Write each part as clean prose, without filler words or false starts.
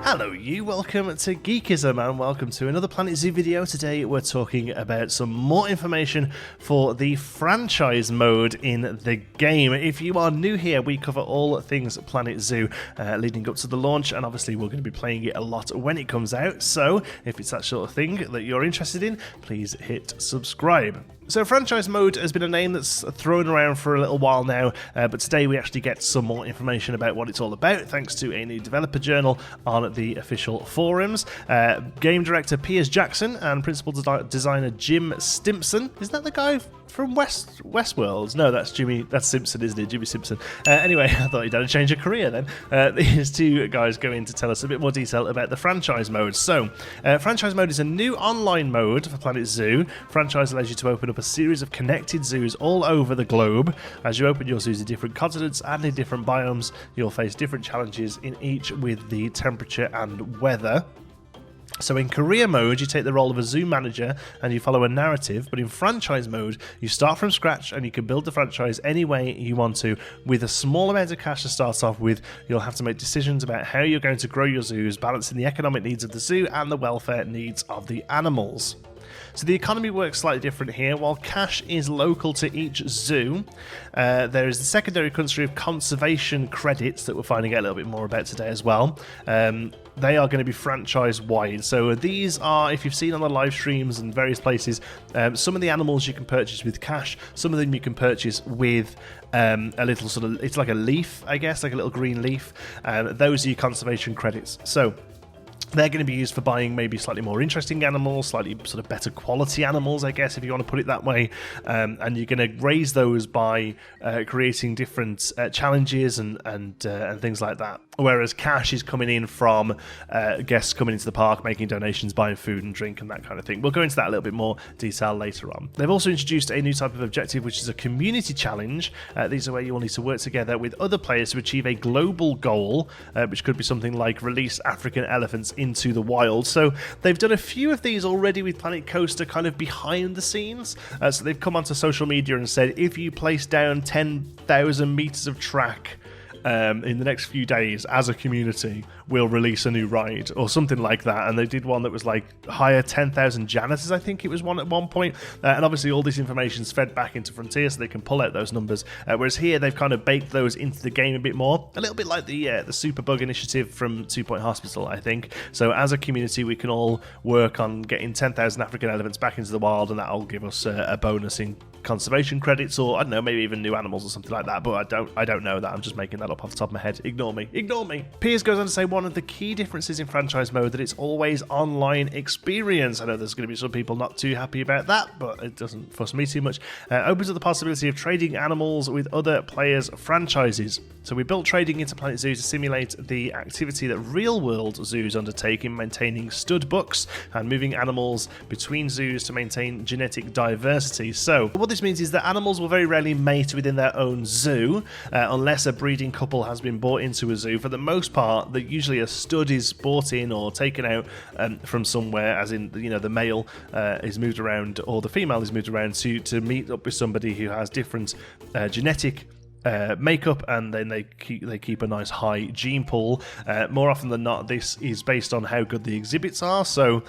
Hello you, welcome to Geekism and welcome to another Planet Zoo video. Today we're talking about some more information for the franchise mode in the game. If you are new here, we cover all things Planet Zoo leading up to the launch, and obviously we're going to be playing it a lot when it comes out, so if it's that sort of thing that you're interested in, please hit subscribe. So franchise mode has been a name that's thrown around for a little while now, but today we actually get some more information about what it's all about thanks to a new developer journal on the official forums. Game director Piers Jackson and principal designer Jim Stimpson. Isn't that the guy from Westworld? No, that's Simpson, isn't it? Jimmy Simpson. Anyway, I thought he'd had a change of career then. These two guys go in to tell us a bit more detail about the franchise mode. So, franchise mode is a new online mode for Planet Zoo. Franchise allows you to open up a series of connected zoos all over the globe. As you open your zoos in different continents and in different biomes, you'll face different challenges in each with the temperature and weather. So in career mode, you take the role of a zoo manager and you follow a narrative, but in franchise mode, you start from scratch and you can build the franchise any way you want to. With a small amount of cash to start off with, you'll have to make decisions about how you're going to grow your zoos, balancing the economic needs of the zoo and the welfare needs of the animals. So the economy works slightly different here. While cash is local to each zoo, there is the secondary currency of conservation credits that we're finding out a little bit more about today as well. They are going to be franchise-wide. So these are, if you've seen on the live streams and various places, some of the animals you can purchase with cash, some of them you can purchase with a little sort of, it's like a leaf, I guess, like a little green leaf. Those are your conservation credits. So they're going to be used for buying maybe slightly more interesting animals, slightly sort of better quality animals, I guess, if you want to put it that way. And you're going to raise those by creating different challenges and things like that. Whereas cash is coming in from guests coming into the park, making donations, buying food and drink and that kind of thing. We'll go into that a little bit more detail later on. They've also introduced a new type of objective, which is a community challenge. These are where you will need to work together with other players to achieve a global goal, which could be something like release African elephants into the wild. So they've done a few of these already with Planet Coaster kind of behind the scenes. So they've come onto social media and said, if you place down 10,000 meters of track in the next few days as a community, we'll release a new ride or something like that. And they did one that was like hire 10,000 janitors, I think it was one at one point. And obviously all this information is fed back into Frontier so they can pull out those numbers. Whereas here they've kind of baked those into the game a bit more, a little bit like the Superbug initiative from 2 Point Hospital, I think. So as a community, we can all work on getting 10,000 African elephants back into the wild, and that'll give us a bonus in conservation credits, or I don't know, maybe even new animals or something like that. But I don't know that. I'm just making that up off the top of my head. Ignore me. Piers goes on to say one of the key differences in franchise mode that it's always online experience. I know there's going to be some people not too happy about that, but it doesn't fuss me too much. Opens up the possibility of trading animals with other players' franchises. So we built trading into Planet Zoo to simulate the activity that real-world zoos undertake in maintaining stud books and moving animals between zoos to maintain genetic diversity. So what this means is that animals will very rarely mate within their own zoo unless a breeding couple has been brought into a zoo. For the most part, usually a stud is brought in or taken out from somewhere, as in the male is moved around or the female is moved around to meet up with somebody who has different genetic makeup, and then they keep a nice high gene pool. More often than not, this is based on how good the exhibits are. So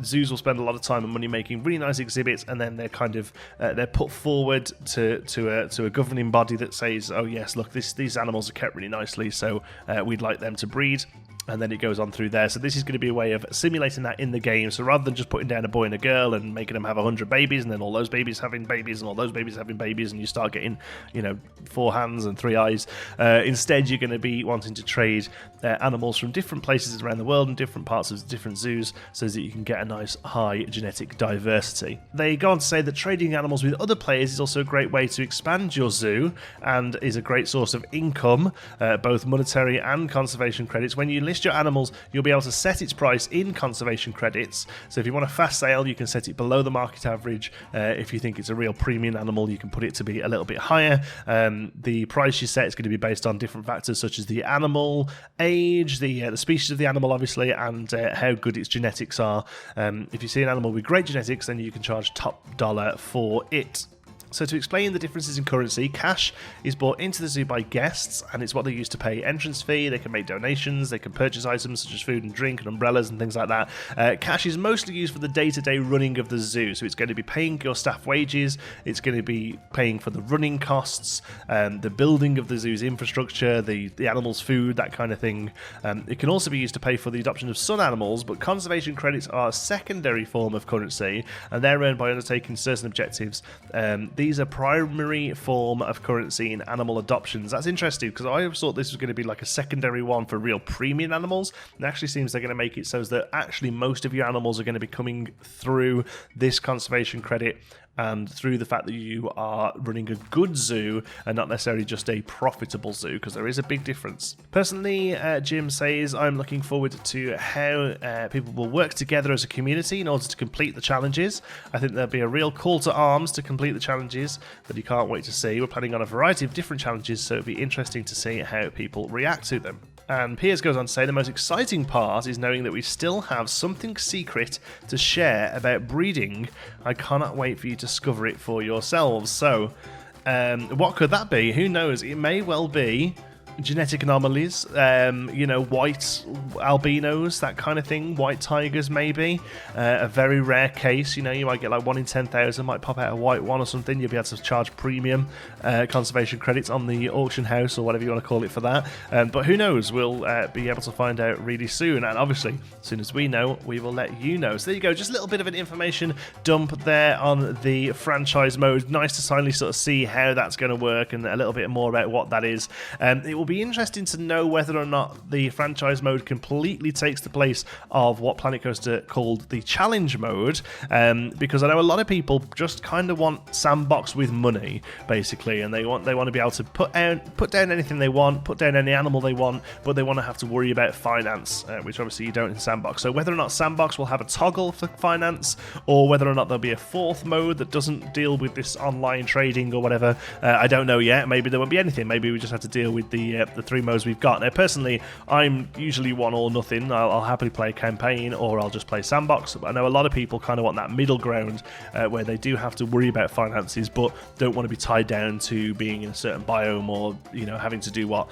zoos will spend a lot of time and money making really nice exhibits, and then they're kind of they're put forward to a governing body that says, oh yes, look, these animals are kept really nicely, so we'd like them to breed. And then it goes on through there. So this is going to be a way of simulating that in the game. So rather than just putting down a boy and a girl and making them have 100 babies, and then all those babies having babies and all those babies having babies, and you start getting 4 hands and 3 eyes, instead you're going to be wanting to trade animals from different places around the world and different parts of different zoos so that you can get a nice high genetic diversity. They go on to say that trading animals with other players is also a great way to expand your zoo and is a great source of income, both monetary and conservation credits. When you list your animals, you'll be able to set its price in conservation credits. So if you want a fast sale, you can set it below the market average. If you think it's a real premium animal, you can put it to be a little bit higher. The price you set is going to be based on different factors such as the animal age, the species of the animal, obviously, and how good its genetics are. If you see an animal with great genetics, then you can charge top dollar for it. So to explain the differences in currency, cash is brought into the zoo by guests, and it's what they use to pay entrance fee. They can make donations, they can purchase items such as food and drink and umbrellas and things like that. Cash is mostly used for the day-to-day running of the zoo, so it's going to be paying your staff wages, it's going to be paying for the running costs, the building of the zoo's infrastructure, the animals' food, that kind of thing. It can also be used to pay for the adoption of some animals, but conservation credits are a secondary form of currency, and they're earned by undertaking certain objectives. These are primary form of currency in animal adoptions. That's interesting because I always thought this was going to be like a secondary one for real premium animals. It actually seems they're going to make it so that actually most of your animals are going to be coming through this conservation credit and through the fact that you are running a good zoo and not necessarily just a profitable zoo, because there is a big difference. Personally, Jim says, I'm looking forward to how people will work together as a community in order to complete the challenges. I think there'll be a real call to arms to complete the challenges that you can't wait to see. We're planning on a variety of different challenges, so it'll be interesting to see how people react to them. And Piers goes on to say, the most exciting part is knowing that we still have something secret to share about breeding. I cannot wait for you to discover it for yourselves. So, what could that be? Who knows? It may well be genetic anomalies, white albinos, that kind of thing, white tigers maybe, a very rare case, you might get like 1 in 10,000 might pop out a white one or something. You'll be able to charge premium conservation credits on the auction house or whatever you want to call it for that, but who knows, we'll be able to find out really soon, and obviously as soon as we know, we will let you know. So there you go, just a little bit of an information dump there on the franchise mode. Nice to finally sort of see how that's going to work and a little bit more about what that is. It will be interesting to know whether or not the franchise mode completely takes the place of what Planet Coaster called the challenge mode, because I know a lot of people just kind of want sandbox with money, basically, and they want to be able to put down anything they want, put down any animal they want, but they want to have to worry about finance, which obviously you don't in sandbox. So whether or not sandbox will have a toggle for finance, or whether or not there'll be a fourth mode that doesn't deal with this online trading or whatever, I don't know yet. Maybe there won't be anything. Maybe we just have to deal with the 3 modes we've got. Now, personally, I'm usually one or nothing. I'll happily play a campaign, or I'll just play sandbox. But I know a lot of people kind of want that middle ground where they do have to worry about finances, but don't want to be tied down to being in a certain biome, or having to do what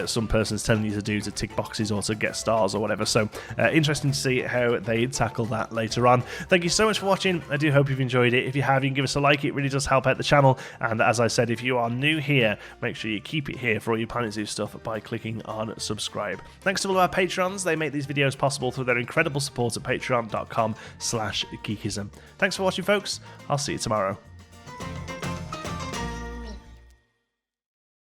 some person's telling you to do to tick boxes or to get stars or whatever. So interesting to see how they tackle that later on. Thank you so much for watching. I do hope you've enjoyed it. If you have, you can give us a like. It really does help out the channel. And as I said, if you are new here, make sure you keep it here for all your Planet Zoo stuff by clicking on subscribe. Thanks to all of our patrons. They make these videos possible through their incredible support at patreon.com/geekism. Thanks for watching, folks. I'll see you tomorrow.